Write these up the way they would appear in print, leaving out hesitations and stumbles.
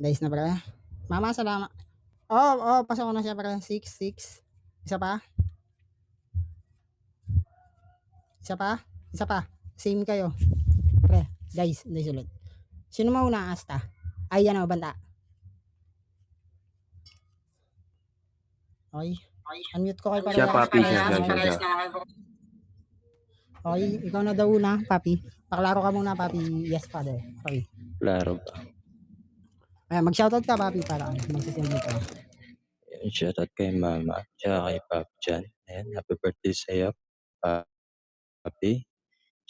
Dice na pre. Mama, salamat. Oo, pasok ko na siya pre. 6, 6. Isa pa. Isa pa. Isa pa. Same kayo. Pre, dice ulit. Sino mauna asta? Ay, ano, banta. Okay. Unmute ko kay Siya, parehas. papi, siya. Okay, ikaw na daw una, papi. Paklaro ka muna, papi. Yes, father. Okay. Klaro ba? Ayan, mag-shoutout ka, papi, para magsisimple dito. Shoutout kay mama, tsaka kay papi dyan. Ayan, happy birthday sa'yo, papi.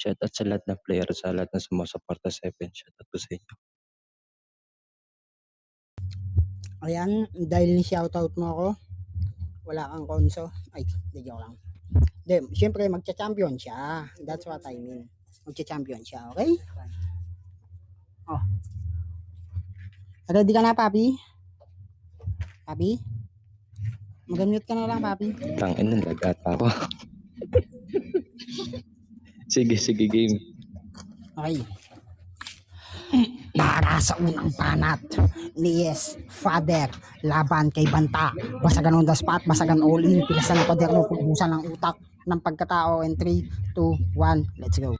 Shoutout sa lahat ng player, sa lahat ng sumusuporta sa event. Shoutout po sa inyo. Ayan, dahil ni-shoutout mo ako, wala kang konso. Ay, hindi joke lang. Siyempre, magcha-champion siya. That's what I mean. Magcha-champion siya, okay? Oh. Ready ka na, papi? Papi? Mag-mute ka na lang, papi. Tangin na, nag-ata ako. sige, game. Okay. Para sa unang panat ni Yes Father laban kay Banta, basagan on the spot, basagan all in, pilasan ng kwaderno, pagbusan ng utak ng pagkatao. And 3, 2, 1, let's go.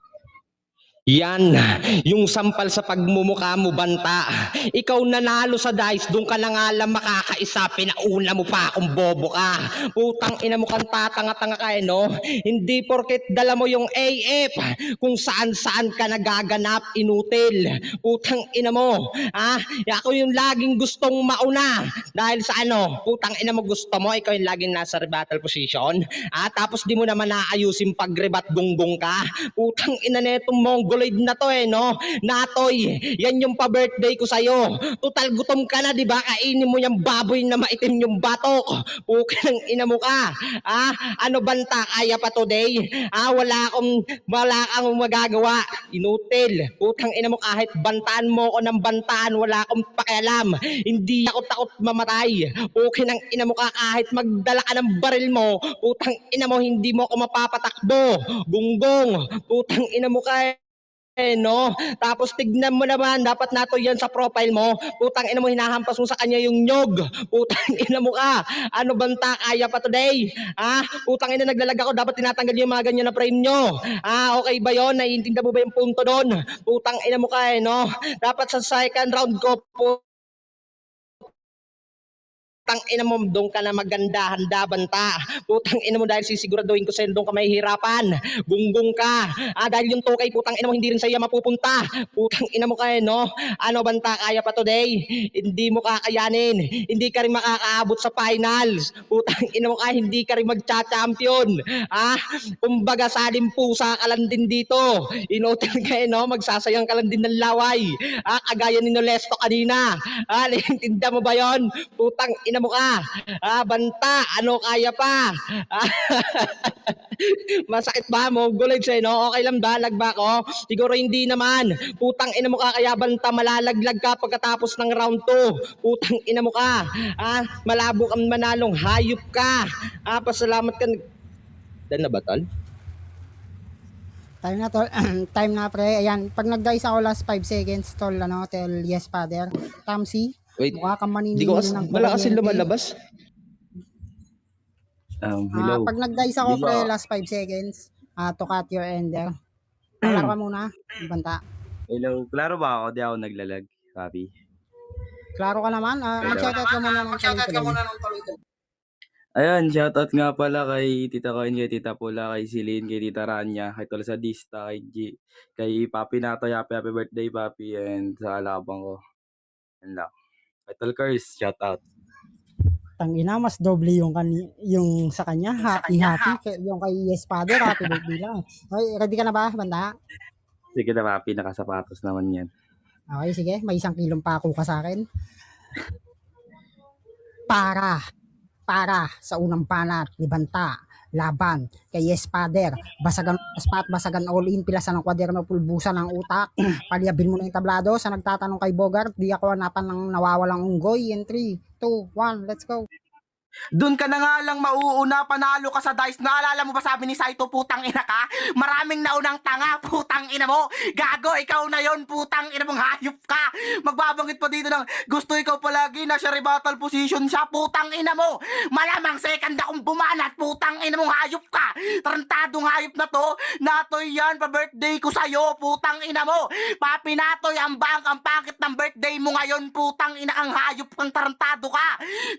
Yan, yung sampal sa pagmumukha mo, Banta. Ikaw nanalo sa dice, doon ka na nga lang makakaisa, pinauna mo pa akong bobo ka. Putang ina mo kang tatanga-tanga ka no? Hindi porket dala mo yung AF, kung saan-saan ka nagaganap, inutil. Putang ina mo, ako yung laging gustong mauna. Dahil sa ano, putang ina mo gusto mo, ikaw yung laging nasa rebuttal position. Tapos di mo naman naayusin pag-rebat gunggong ka. Putang ina netong mongoloid na to no? Natoy, yan yung pa-birthday ko sa'yo. Total gutom ka na, di ba? Kainin mo yung baboy na maitim yung batok. Putang ina mo ka. Ano Banta, kaya pa today? Wala kang magagawa. Inutil. Putang ina mo, kahit bantaan mo ako ng bantaan, wala akong pakialam. Hindi ako takot mamatay. Okay ng ina mo ka, kahit magdala ka ng baril mo, putang ina mo, hindi mo ako mapapatakbo. Gunggong, putang ina mo ka no? Tapos tignan mo naman, dapat nato yan sa profile mo. Putang ina mo, hinahampas mo sa kanya yung nyog. Putang ina mo ka. Ano Banta, kaya pa today? Putang ina, naglalag ako, dapat tinatanggal yung mga ganyan na frame nyo. Okay ba yun? Naiintindihan mo ba yung punto doon? Putang ina mo ka no? Dapat sa second round ko, putang ina mo, doon ka na maganda, handa Banta. Putang ina mo, dahil sisiguraduhin ko sa'yo, doon ka mahihirapan. Gunggong ka. Dahil yung tukay, putang ina mo, hindi rin sa'yo mapupunta. Putang ina mo kayo, no? Ano Banta, kaya pa today? Hindi mo kakayanin. Hindi ka rin makakaabot sa finals. Putang ina mo ka, hindi ka rin magcha-champion. Kumbaga, saling pusa ka lang din dito. Inotel kayo, no? Magsasayang ka lang din ng laway. Kagaya ni Nolesto kanina. Naiintindihan mo ba yon? Putang ina mo ka. Banta, ano kaya pa? Masakit ba mo? Gulay sa'yo, no? Okay lang ba? Lagba ko? Siguro hindi naman. Putang ina mo ka, kaya Banta, malalaglag ka pagkatapos ng round 2. Putang ina mo ka. Malabo kang manalong, hayop ka. Pasalamat ka. Dan na ba, tol? Time na tol. Time na pre. Ayan, pag nag-dice ako last 5 seconds tol, tell Yes Father. Tamsi, Wait, mukha kang hindi ko maniningil ng wala kasi kuryente. lumalabas. Hello. Pag nag-dice ako pre, last 5 seconds, to cut your ender. Paklaro ka muna, Banta. Hello. Klaro ba ako? Di ako naglalag, papi. Klaro ka naman. Mag-shoutout ka muna ng tuloy-tuloy. Ayun, shoutout nga pala kay Tita Coin, kay Tita Pula, kay Celine, kay Tita Rania, kay Tolsadista, kay G, kay Papi Nato, happy birthday, Papi, and sa alabang ko. Yan lang. Kay Tolkers, shoutout. Tangina, mas doble yung sa kanya. Happy. Yung kay Yes Father, happy birthday lang. Okay, ready ka na ba, Banta? Sige na, Papi, nakasapatos naman yan. Okay, sige. May 1 kilong pako ka sa akin. Para sa unang panat ni Banta laban kay Yes Father, basagan spot, basagan all in, pilasan ng kwaderno, pulbusan ng utak. Palyabil mo na yung tablado. Sa nagtatanong kay Bogart, di ako hanapan ng nawawalang unggoy. In 3, 2, 1, let's go. Doon ka na nga lang mauuna, panalo ka sa dice. Naalala mo ba sabi ni Saito, putang ina ka? Maraming naunang tanga, putang ina mo. Gago, ikaw na yon, putang ina mong hayop ka. Magbabanggit pa dito ng gusto ikaw palagi, nasa rebuttal position siya, putang ina mo. Malamang second akong bumanat, putang ina mong hayop ka. Tarantadong hayop na to. Natoy yan, pa-birthday ko sa'yo, putang ina mo. Papi Natoy, ang pangit ng birthday mo ngayon, putang ina kang hayop kang tarantado ka.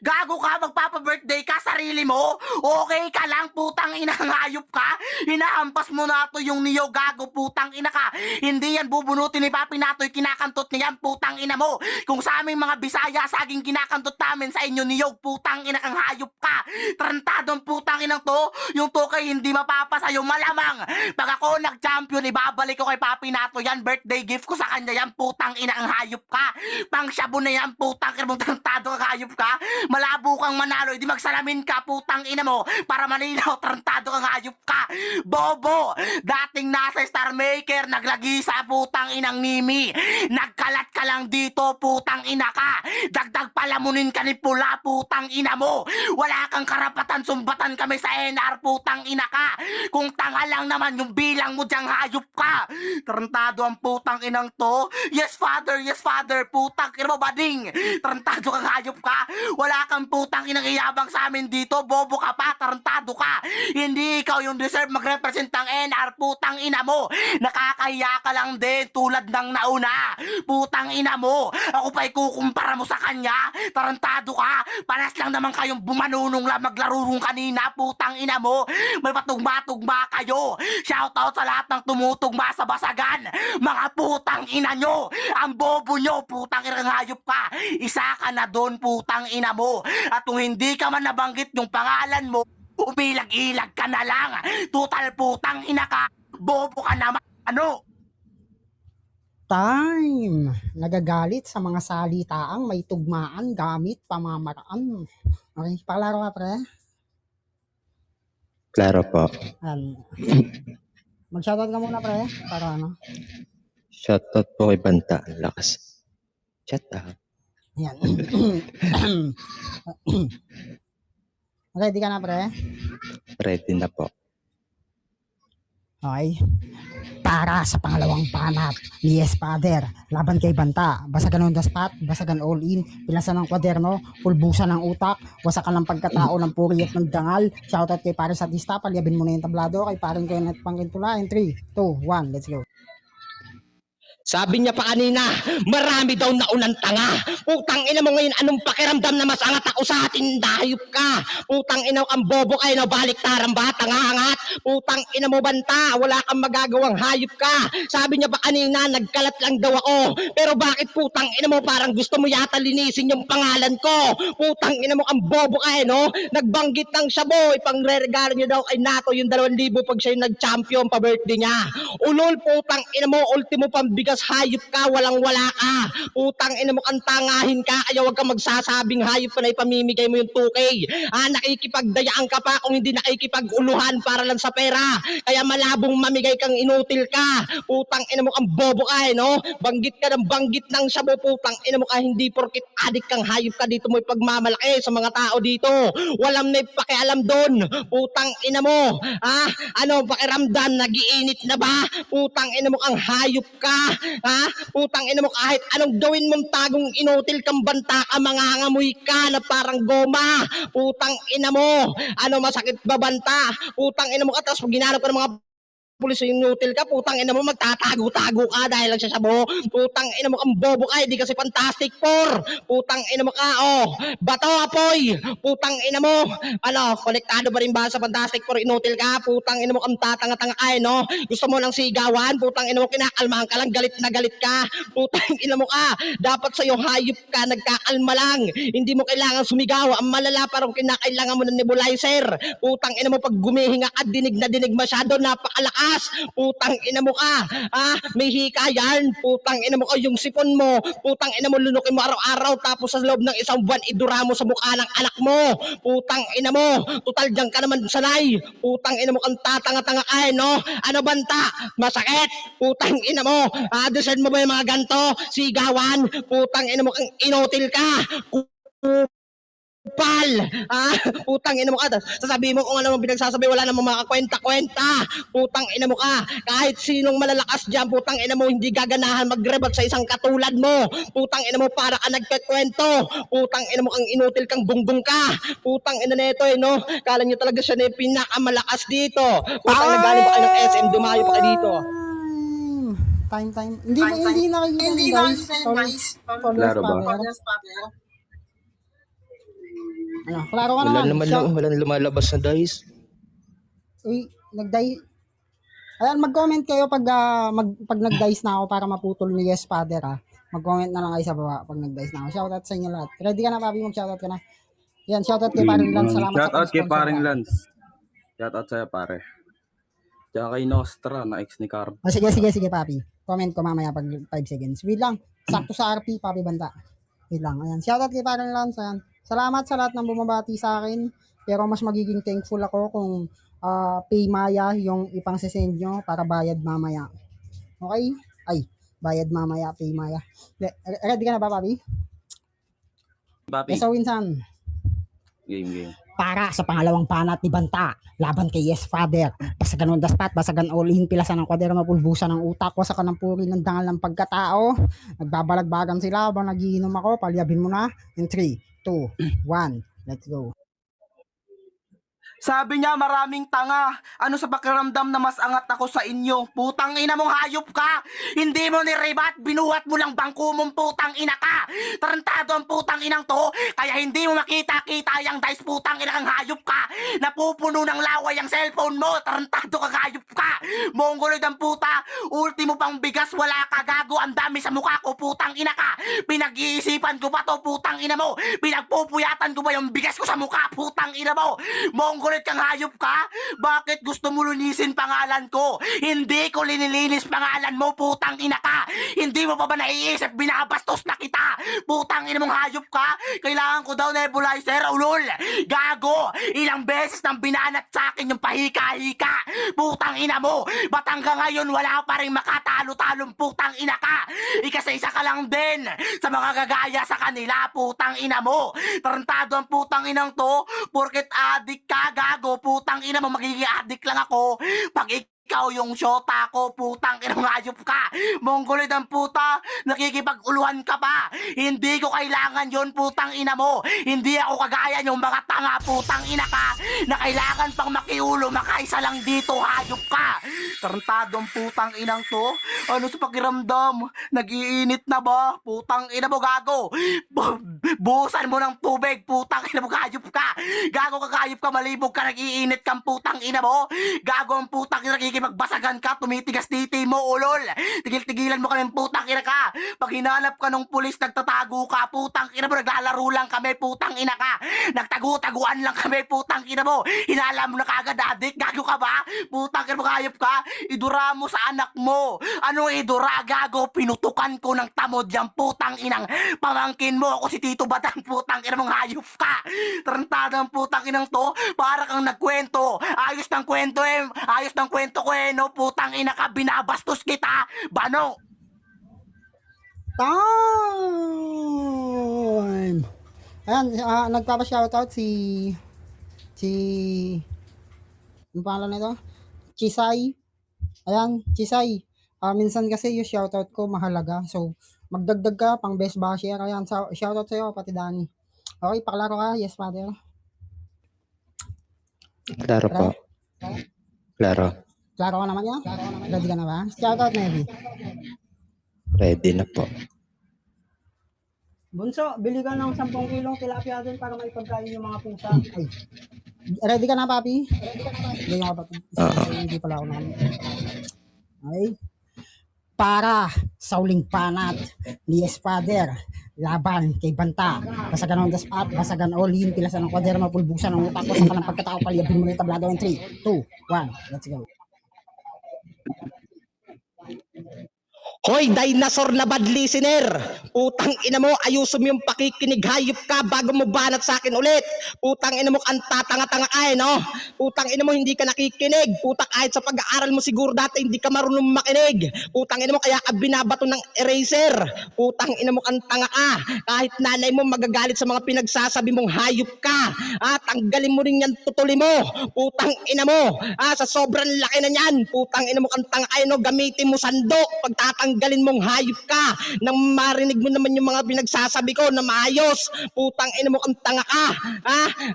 Gago ka, magpapa-birthday ka, sarili mo? Okay ka lang, putang ina kang hayop ka? Hinahampas mo na to yung niyo, gago, putang ina ka. Hindi yan bubunutin ni Papi Natoy, kinakantot niya yan, putang ina mo. Kung sa aming mga Bisaya, saging kinakantot namin sa inyo niyog, putang ina kang hayop ka. Tarantadong putang inang to, yung to kay hindi mapapasayo, malamang. Pag ako nag-champion, ibabalik ko kay Papi Natoy yan, birthday gift ko sa kanya yan, putang ina kang hayop ka. Pang shabu na yan, putang ina mong tarantado kang hayop ka. Malabo kang manalo, di magsalamin ka, putang ina mo, para malinaw, tarantado kang hayop ka. Bobo, dating nasa Star Maker, naglagi sa putang inang Mimi. Nagkalat ka lang dito, putang ina ka. Dagdag palamunin ka ni Pula, putang ina mo. Wala kang karapatan, sumbatan kami sa NR, putang ina ka. Kung tanga lang naman yung bilang mo diyang hayop ka. Tarantado ang putang inang to. Yes father, putang ina mo bading. Tarantado kang hayop ka. Wala kang putang inang iyabang sa amin dito, bobo ka pa, tarantado ka. Hindi ikaw yung deserve mag-represent ng NR, putang ina mo. Nakakahiya ka lang din, tulad ng nauna. Putang ina mo, ako pa ikukumpara mo sa kanya. Tarantado ka, panas lang naman kayong bumanunong lang maglarurong kanina, putang ina mo. May patugma-tugma kayo. Shoutout sa lahat ng tumutugma sa basagan. Mga putang ina nyo, ang bobo nyo, putang ina hayop ka. Isa ka na doon, putang ina mo. At kung hindi ka man nabanggit yung pangalan mo, umilag-ilag ka na lang. Total putang ina ka, bobo ka naman. Ano? Time. Nagagalit sa mga salitaang may tugmaan gamit pamamaraan. Okay, paklaro ka, pre. Klaro po. Mag-shoutout ka muna, pre, para ano. Shoutout po kay Banta. Ang lakas. Chat ah. Yan. Ready ka na, pre? Ready na po. Okay. Para sa pangalawang panat ni Yes Father, laban kay Banta, basagan on the spot, basagan all in, pilasan ng kwaderno, pulbusan ng utak, wasakan ng pagkatao ng puri at ng dangal. Shoutout kay Paris Atista, palyabin mo na yung tablado, kay paring ko yung pangkintula. In 3, 2, 1, let's go. Sabi niya pa kanina, marami daw naunang tanga. Putang ina mo ngayon, anong pakiramdam na mas angat ako sa atin, dahayop ka. Putang ina mo kang bobo kayo na baliktaran ba, tanga-angat. Putang ina mo Banta, wala kang magagawang hayop ka. Sabi niya pa kanina, nagkalat lang daw ako. Pero bakit putang ina mo parang gusto mo yata linisin yung pangalan ko. Putang ina mo kang bobo kayo, no? Nagbanggit ng Shabu, ipangre-regalo niyo daw kay Nato yung 2,000 pag siya yung nag-champion pa birthday niya. Ulol, putang ina mo, ultimo pambigas, hayop ka, walang-wala ka. Putang ina mo kang tangahin ka, kaya wag kang magsasabing hayop ka na ipamimigay mo yung 2K. Nakikipagdayaan ka pa kung hindi nakikipag-uluhan para lang sa pera. Kaya malabong mamigay kang inutil ka. Putang ina mo kang bobo ka, no? Banggit ka ng banggit ng Shabu, putang ina mo ka, hindi porkit adik kang hayop ka dito mo ipagmamalaki sa mga tao dito. Walang may pakialam doon. Putang ina mo. Ano, pakiramdam, nagiinit na ba? Putang ina mo kang hayop ka. Putang ina mo, kahit anong gawin mong tagong inutil kang Banta ka, mangangamoy ka na parang goma. Putang ina mo. Ano, masakit ba Banta? Putang ina mo ka, tapos pag ginanap ka ng mga pulis yung inutil ka, putang ina mo, magtatago-tago ka dahil lang sa Shabu. Putang ina mo kang bobo ka, hindi kasi Fantastic Four. Putang ina mo ka, bato apoy. Putang ina mo, ano, konektado ba rin ba sa Fantastic Four, inutil ka? Putang ina mo kang tatanga-tanga ka, no? Gusto mo ng sigawan? Putang ina mo, kinakalmahan ka lang, galit na galit ka. Putang ina mo ka, dapat sa'yo hayop ka, nagkakalma lang. Hindi mo kailangan sumigaw, ang malala parang kinakailangan mo ng nebulizer. Putang ina mo, pag gumihinga ka, dinig na dinig masyado, napakalakas. Putang ina mo ka, may hika yan. Putang ina mo ka, yung sipon mo, putang ina mo, lunukin mo araw-araw, tapos sa loob ng isang buwan, idura mo sa mukha ng anak mo. Putang ina mo, total dyan ka naman sanay. Putang ina mo kang tatanga-tanga ka, no? Ano Banta? Masakit? Putang ina mo, deserve mo ba yung mga ganto? Sigawan? Putang ina mo kang inotil ka. Pal! Putang ina mo ka. Sasabihin mo kung ano mo pinagsasabi, wala namang makakwenta-kwenta. Putang ina mo ka. Kahit sinong malalakas dyan, putang ina mo, hindi gaganahan mag-rebut sa isang katulad mo. Putang ina mo, para ka nagkikwento. Putang ina mo, kang inutil kang bungbong ka. Putang ina neto no. Kala nyo talaga siya na yung pinakamalakas dito. Putang nagaling pa kayo ng SM, dumayo pa kayo dito. Time. Hindi nakikita yung guys. Klaro ba? Ano, klaro ka naman. Wala na lumalabas na dice. Uy, Ayan, mag-comment kayo pag nag-dice na ako para maputol ni Yes Father Mag-comment na lang kayo sa baba pag nag-dice na ako. Shoutout sa inyo lahat. Ready ka na, Papi? Mag-shoutout ka na. Yan, shoutout kay Paring Lance. Salamat sa Shoutout kay pag-sponsor paring ka. Lance. Shoutout sa'yo, pare. Tsaka kay Nostra, na ex ni Carb. Sige, Papi. Comment ko mamaya pag 5 seconds. Wait lang. Sakto sa RP, Papi Banta. Wait lang. Ayan. Shoutout kay Paring Lance. Ayan. Salamat sa lahat ng bumabati sa akin. Pero mas magiging thankful ako kung pay Maya yung ipang-send nyo para bayad mamaya. Okay? Ay, bayad mamaya, pay Maya. Ready ka na ba, Papi? Papi, So, Winsan. game. Para sa pangalawang banat ni Banta, laban kay Yes Father. Basagan on the spot, basagan all in, pilasan ng kwadero, mapulbusan ng utak, wasakan ng puri ng dangal ng pagkatao. Nagbabalagbagan sila habang nagiinom ako, palyabin mo na. In 3, 2, 1, let's go. Sabi niya maraming tanga. Ano sa pakiramdam na mas angat ako sa inyo? Putang ina mong hayop ka. Hindi mo nirebat, binuhat mo lang bangko mong putang ina ka. Tarantado ang putang inang to. Kaya hindi mo makita-kita yung dice putang ina kang hayop ka. Napupuno ng laway ang cellphone mo. Tarantado kang hayop ka. Mongoloid ang puta. Ultimo pang bigas, wala ka gago. Ang dami sa mukha ko, putang ina ka. Pinag-iisipan ko pa to, putang ina mo. Pinagpupuyatan ko ba yung bigas ko sa mukha, putang ina mo. Mongoloid kang hayop ka? Bakit gusto mo linisin pangalan ko? Hindi ko linilinis pangalan mo, putang ina ka. Hindi mo pa ba naiisip, binabastos na kita? Putang ina mong hayop ka? Kailangan ko daw nebulizer, ulol. Gago, ilang beses nang binanat sa akin yung pahika-hika. Putang ina mo, ba't hanggang ngayon wala pa rin makatalo-talong putang ina ka? Ikasa-isa ka lang din sa mga gagaya sa kanila, putang ina mo. Tarantado ang putang inang to, porket adik ka, gago, putang ina mo, magiging addict lang ako pag ikaw yung shota ko, putang ina mo, hayop ka. Mongoloid ang puta, nakikipag-uluhan ka pa. Hindi ko kailangan yon, putang ina mo. Hindi ako kagaya yung mga tanga, putang ina ka, na kailangan pang makiulo, makaisa lang dito, hayop ka. Tarantado ang putang inang to. Ano sa pakiramdam? Nag-iinit na ba? Putang ina mo, gago. Buhusan mo ng tubig, putang ina mo, hayop ka. Gago ka, hayop ka, malibog ka, nag-iinit kang putang ina mo. Gago ang putang ina, nakikipagbasagan ka, tumitigas titi mo, ulol. Tigil-tigilan mo kami, putang ina ka. Pag hinanap ka ng pulis, nagtatago ka, putang ina mo, naglalaro lang kami, putang ina ka. Nagtago-taguan lang kami, putang ina mo. Hinala mo na kagad, adik, gago ka ba? Putang ina mo, hayop ka. Idura mo sa anak mo. Ano idura, gago? Pinutukan ko ng tamod yung putang inang pamangkin mo. Ako si Tito Batang, putang ina mong hayop ka. Tarantado ang putang inang to, para kang nagkwento. Ayos ng kwento ko no, putang ina ka, binabastos kita, bano. Time! Ayan, nagpapa-shoutout si ano pangalan nito? Chisay. Ayan, Chisay. Minsan kasi yung shoutout ko mahalaga. So, magdagdag ka pang best basher. Ayan, shoutout sa'yo, pati Dani. Okay, paklaro ka. Yes, Father. Klaro po. Klaro. Klaro ka naman yan? Ready ka na ba? Shoutout, Navy. Ready na po. Bunso, bili ka ng 10 kilong tilapia din para maipagkain yung mga pusa. Ay. Ready ka na, papi? Hindi yung kapatid. Hindi pala ako naman. Okay. Para sa uling panat ni Yes Father, laban kay Banta. Basagan on the spot, basagan all in, pilasan ng kwadero, mapulbusan ng utak ko sa kalang pagkatao, palyabin mo na yung tablado in 3, 2, 1, let's go. Hoy, dinosaur na bad listener! Putang ina mo, ayusin mo yung pakikinig, hayop ka bago mo banat sa akin ulit. Putang ina mo, ang tatanga-tanga ka no? Putang ina mo, hindi ka nakikinig. Putang kahit sa pag-aaral mo siguro dati hindi ka marunong makinig. Putang ina mo, kaya ka binabato ng eraser. Putang ina mo, ang tanga ka. Kahit nanay mo magagalit sa mga pinagsasabi mong hayop ka. Tanggalin mo rin yan tutuli mo. Putang ina mo, sa sobrang laki na yan. Putang ina mo, ang tanga ka no? Gamitin mo sandok pagtatanggalin mong hayop ka nang marinig mo naman yung mga pinagsasabi ko na maayos. Putang ina mo, ang tanga ka.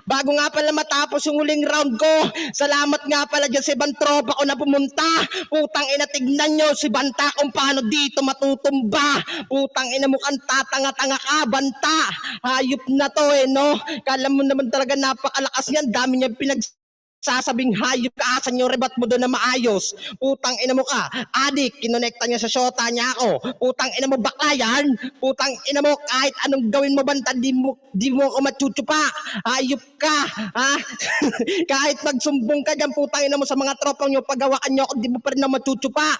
Bago nga pala matapos yung huling round ko, salamat nga pala dyan sa ibang tropa ko na pumunta. Putang ina, tignan nyo si Banta kung paano dito matutumba. Putang ina mo, ang tatanga-tanga ka, Banta. Hayop na to no? Kala mo naman talaga napakalakas niyan. Dami niya sasabing hayop ka, asan yung rebat mo doon na maayos. Putang ina mo ka, adik, kinonekta niya sa syota niya ako. Putang ina mo, bakla yan. Putang ina mo, kahit anong gawin mo, Banta, di mo ako matsuchupa. Hayop ka, kahit magsumbong ka dyan, putang ina mo sa mga tropang nyo, pagawaan nyo ako, di mo pa rin na matsuchupa.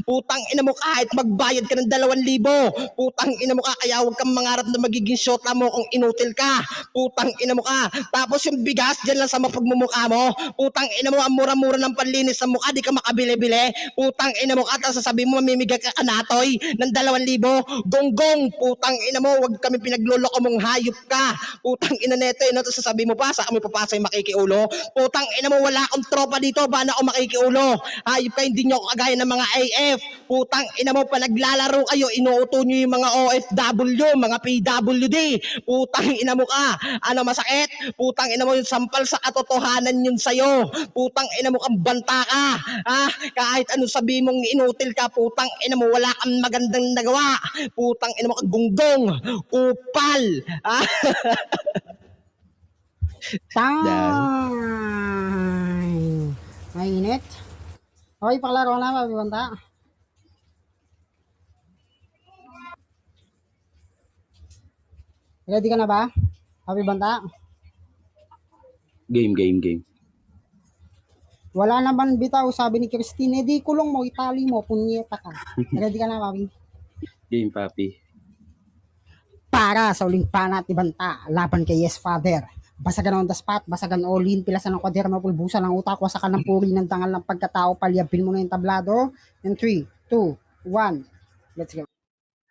Putang ina mo, kahit magbayad ka ng 2,000. Putang ina mo ka, kaya huwag kang mangarap na magiging shota mo kung inutil ka. Putang ina mo ka. Tapos yung bigas, dyan lang sa mapagmumukha mo. Putang ina mo, ang mura-mura ng panlinis sa mukha, di ka makabili-bili. Putang ina mo ka, tapos sasabihin mo, mamimigay ka kanatoy ng 2,000. Gonggong, putang ina mo, huwag kami pinagloloko mong hayop ka. Putang ina neto, tapos sasabihin mo pa, sa kami papasa yung makikiulo. Putang ina mo, wala akong tropa dito, ba na ako makikiulo? Hayop ka, hindi nyo ako kagaya ng mga AF. Putang ina mo, pa naglalaro kayo, inuuto nyo yung mga OFW, mga PWD. Putang ina mo ka. Ano masakit? Putang ina mo, yung sampal sa katotohanan yun sa'yo. Putang ina mo kang banta ka. Kahit ano sabihin mong inutil ka, putang ina mo, wala kang magandang nagawa. Putang ina mo kang gunggong, kupal. Time! Mainit. Okay, paklaro na, Papi Banta. Ready ka na ba, Papi Banta? Game. Wala naman bitaw, sabi ni Christine, di kulong mo, itali mo, punyeta ka. Ready ka na, Papi? Game, papi. Para sa uling panat ni Banta, laban kay Yes Father. Basagan on the spot, basagan all in, pilasan ng kwaderno, pulbusan ng utak, wasakan ng puri ng tangal ng pagkatao, palyabin mo na yung tablado. In 3, 2, 1, let's go.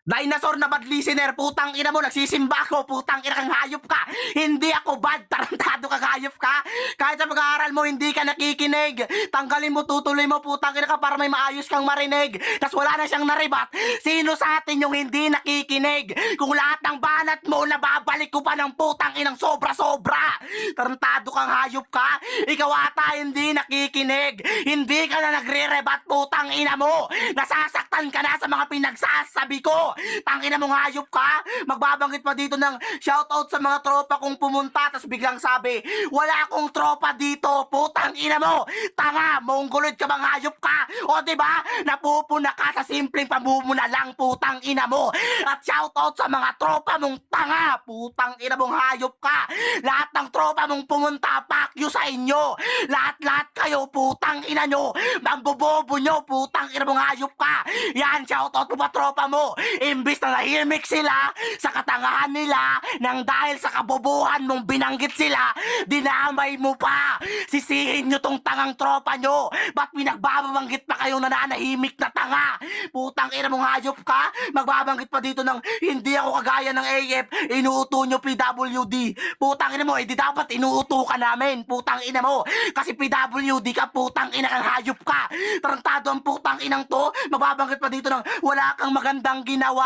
Dinosaur na bad listener, putang ina mo, nagsisimba ako, putang ina kang hayop ka. Hindi ako bad, tarantado kang hayop ka. Kahit sa pag-aaral mo, hindi ka nakikinig. Tanggalin mo, tutuloy mo, putang ina ka para may maayos kang marinig. Tas wala na siyang naribat. Sino sa atin yung hindi nakikinig? Kung lahat ng banat mo, nababalik ko pa ng putang inang sobra-sobra. Tarantado kang hayop ka. Ikaw ata hindi nakikinig. Hindi ka na nagre-rebat, putang ina mo. Nasasaktan ka na sa mga pinagsasabi ko. Tangina mong hayop ka. Magbabanggit pa dito ng shoutout sa mga tropa kong pumunta, tapos biglang sabi, wala akong tropa dito. Putang ina mo. Tanga, mongoloid ka bang hayop ka? O diba, napupuna ka sa simpleng pamumuna lang, putang ina mo. At shoutout sa mga tropa mong tanga. Putang ina mong hayop ka. Lahat ng tropa mong pumunta, fuck you sa inyo. Lahat kayo, putang ina nyo. Mambobobo nyo, putang ina mong hayop ka. Yan, shoutout mo pa tropa mo. Imbis na nahimik sila sa katangahan nila nang dahil sa kabobohan mong binanggit sila, dinamay mo pa. Sisihin nyo tong tangang tropa nyo. Ba't pinagbabanggit pa kayong nananahimik na tanga? Putang ina mong hayop ka. Magbabanggit pa dito ng hindi ako kagaya ng AF, inuuto nyo PWD. Putang ina mo, di dapat inuuto ka namin. Putang ina mo. Kasi PWD ka, putang ina kang hayop ka. Tarantado ang putang inang to. Magbabanggit pa dito ng wala kang magandang ginawa.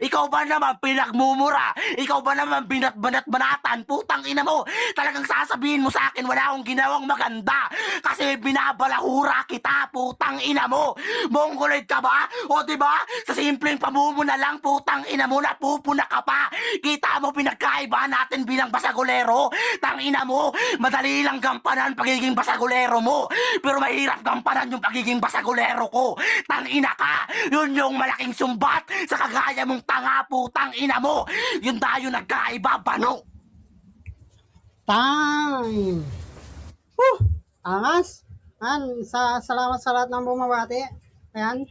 Ikaw ba naman pinagmumura? Ikaw ba naman binat-banat-banatan? Putang ina mo. Talagang sasabihin mo sa akin wala akong ginawang maganda. Kasi binabalahura kita, putang ina mo. Mongoloid ka ba? O diba? Sa simpleng pamumuna lang, putang ina mo, napupuna ka pa. Kita mo pinagkaiba natin bilang basagulero? Tang ina mo, madali lang gampanan pagiging basagulero mo. Pero mahirap gampanan yung pagiging basagulero ko. Tang ina ka. Yun yung malaking sumbat sa kagaya mong tanga, putang ina mo. Yun tayo nagkaiba, bano. Time! Angas! Salamat sa lahat ng bumabati. Ayan.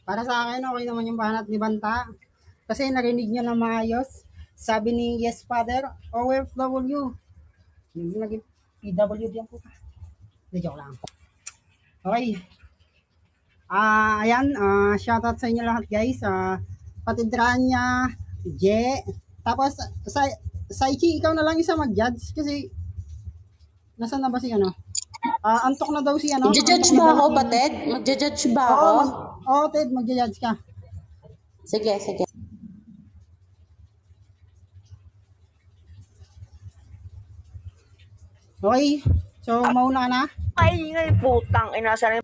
Para sa akin, okay naman yung banat ni Banta. Kasi narinig niya na maayos. Sabi ni Yes Father, OFW. Hindi naging PWD yan po. Hindi, joke lang. Okay. Ayan, shoutout sa inyo lahat guys. Pati Dranya, Je, tapos sa Ichi, ikaw na lang isa mag-judge kasi nasaan na ba si ano? Antok na daw si ano? Magja-judge Antok na ba daw ako, si- Bated? Magja-judge ba Oo, ako? Ted, mag-judge ka. Sige, sige. Okay, so mauna ka na. Ay, ngay, putang ina, sana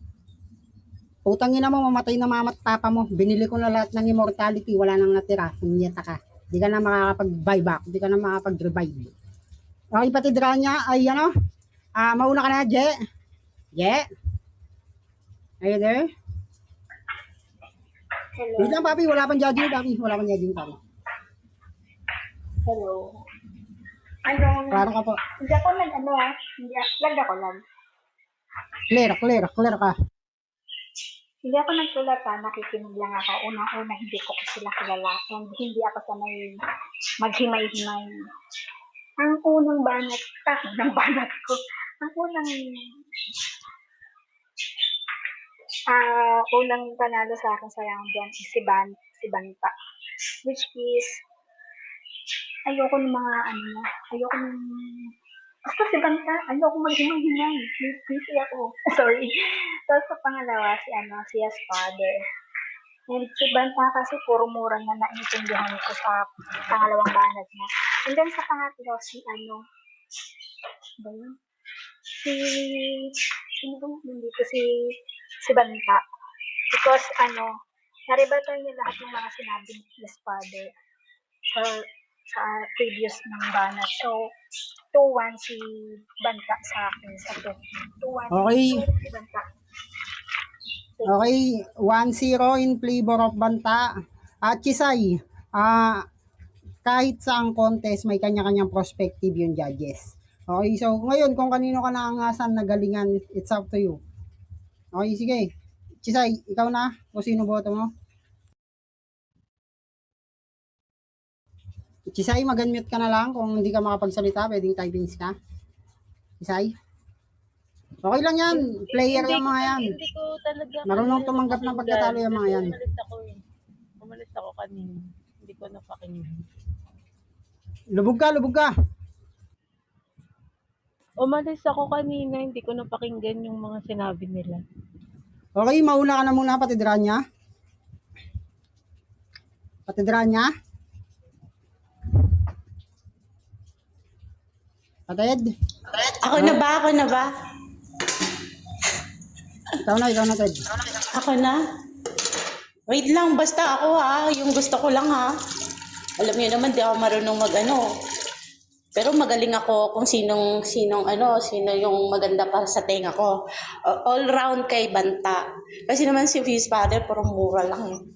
Putang ina mo, mamatay na mama at papa mo. Binili ko na lahat ng immortality, wala nang natira. Punyeta ka. Di ka na makakapag-buyback, di ka na makakapag-revive. Okay, pati Dranya, ay ano? Mauna ka na, Je. Je? Are you there? Hello. Wait lang, papi. Wala pang judging, papi. Wala pang judging, papi. Hello. Ano? Klaro ka po. Hindi ako nag-ano Hindi ako, lag ako lang. Clear ka. Hindi ako nagsulat nakikinig lang ako. Unang-una, hindi ko sila kilala. And hindi ako sanay maghimay-himay. Ang unang banat ko. Ang unang panalo sa akin sa round 1 is si Banta. Which is, ayoko ng mga ayoko ng basta si Banta, ayoko maghimay-himay. Busy ako. Sorry. Tapos sa pangalawa, si Yes Father. And si Banta kasi puro mura na naintindihan ko sa pangalawang banat niya. And then sa pangatlo, ba yun? Sino ba nandito? Si Banta. Because naribatan niya lahat ng mga sinabi ni Yes Father sa previous ng banat. So, 2-1 si Banta sa akin. Sa 2-1 Okay. si Banta. Okay, 1-0 in favor of Banta. At Chisay, kahit sa ang contest, may kanya-kanyang perspective yung judges. Okay, so ngayon, kung kanino ka naangasan na galingan, it's up to you. Okay, sige. Chisay, ikaw na. Kung sino boto mo? Chisay, mag-unmute ka na lang. Kung hindi ka makapagsalita, pwedeng typings ka. Chisay? Okay lang yan. Player yung mga yan. Hindi ko talaga. Marunong tumanggap ng pagkatalo yung mga yan. Umalis ako kanina. Hindi ko napakinggan. Lubog ka. Umalis ako kanina, hindi ko napakinggan yung mga sinabi nila. Okay, mauna ka na muna, pati Dranya. Pated? Ako na ba? Ikaw na, Ted. Ako na? Wait lang, basta ako yung gusto ko lang Alam niyo naman, di ako marunong Pero magaling ako kung sino yung maganda para sa tenga ko. All round kay Banta. Kasi naman si Fizz Father, puro mura lang